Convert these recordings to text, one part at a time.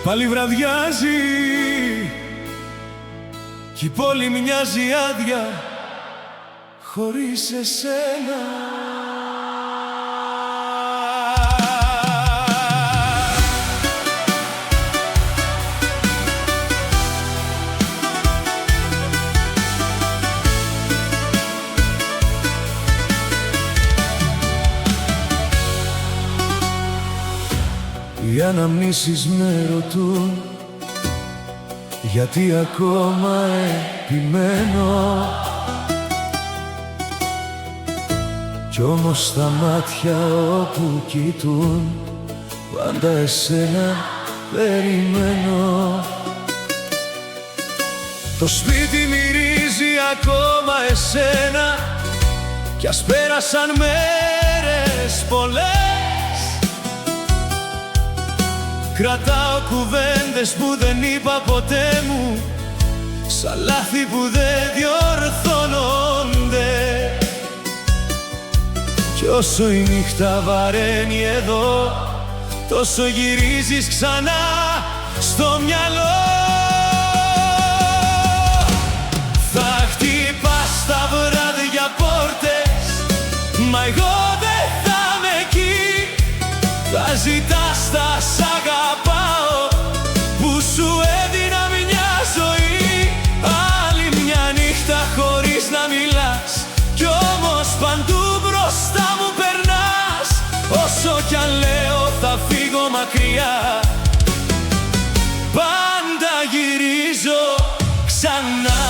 Πάλι βραδιάζει κι η πόλη μοιάζει άδεια χωρίς εσένα. Οι αναμνήσεις με ρωτούν γιατί ακόμα επιμένω, κι όμως τα μάτια όπου κοιτούν πάντα εσένα περιμένω. Το σπίτι μυρίζει ακόμα εσένα κι ας πέρασαν μέρες πολλές. Κρατάω κουβέντες που δεν είπα ποτέ μου, σαν λάθη που δεν διορθώνονται. Κι όσο η νύχτα βαραίνει εδώ, τόσο γυρίζεις ξανά στο μυαλό. Θα χτυπάς τα βράδια πόρτες, μα εγώ δεν θα είμαι εκεί. Θα ζητάς τα σ' αγαπάω που σου έδινα μια ζωή. Άλλη μια νύχτα χωρίς να μιλάς, κι όμως παντού μπροστά μου περνάς. Όσο κι αν λέω θα φύγω μακριά, πάντα γυρίζω ξανά.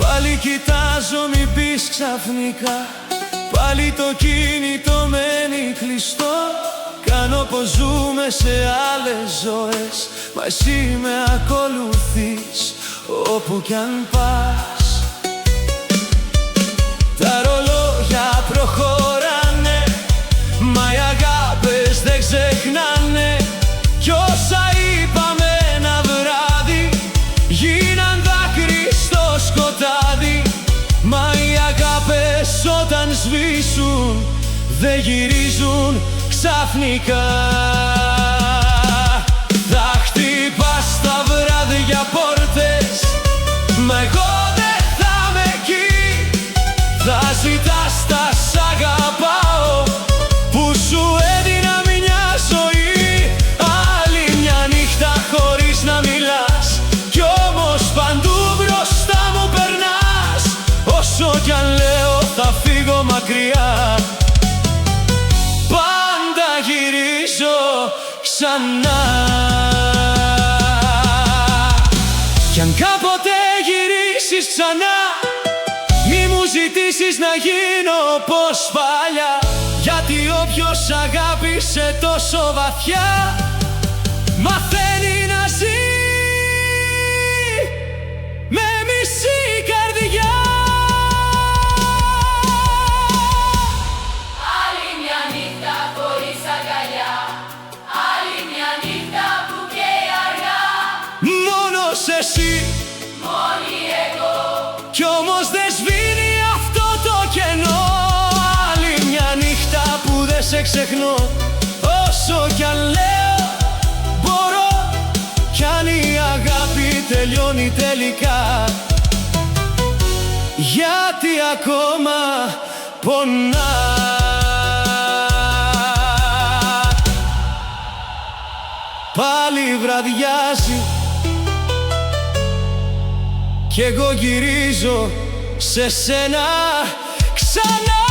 Πάλι κοιτάζω μην πεις ξαφνικά, πάλι το κινητό μένει κλειστό. Κάνω πως ζούμε σε άλλες ζωές, μα εσύ με ακολουθείς όπου κι αν πας. Τα ρολόγια προχωράνε, μα οι αγάπες δεν ξεχνάνε. Κι όσα είπαμε ένα βράδυ γίναν δάκρυ στο σκοτάδι. Μα οι αγάπες όταν σβήσουν δεν γυρίζουν ξαφνικά. Θα χτυπάς τα βράδια πόρτες, μα εγώ δεν θα είμαι εκεί. Θα ζητάς τα σ' αγαπάω που σου έδινα μια ζωή. Άλλη μια νύχτα χωρίς να μιλάς, κι όμως παντού μπροστά μου περνάς. Όσο κι αν λέω θα φύγω μακριά, πάντα γυρίζω ξανά. Κι αν κάποτε γυρίσεις ξανά, μη μου ζητήσεις να γίνω όπως παλιά. Γιατί όποιος αγάπησε τόσο βαθιά μαθαίνει να ζει με μισή καρδιά. Άλλη μια νύχτα χωρίς αγκαλιά, άλλη μια νύχτα που καίει αργά. Μόνος εσύ, Μόνη εγώ, κι όμως δεν σβήνει αυτό το κενό. Άλλη μια νύχτα που δεν σε ξεχνώ, όσο κι αν λέω μπορώ. Κι αν η αγάπη τελειώνει τελικά, γιατί ακόμα πονά. Πάλι βραδιάζει κι εγώ γυρίζω σε σένα ξανά.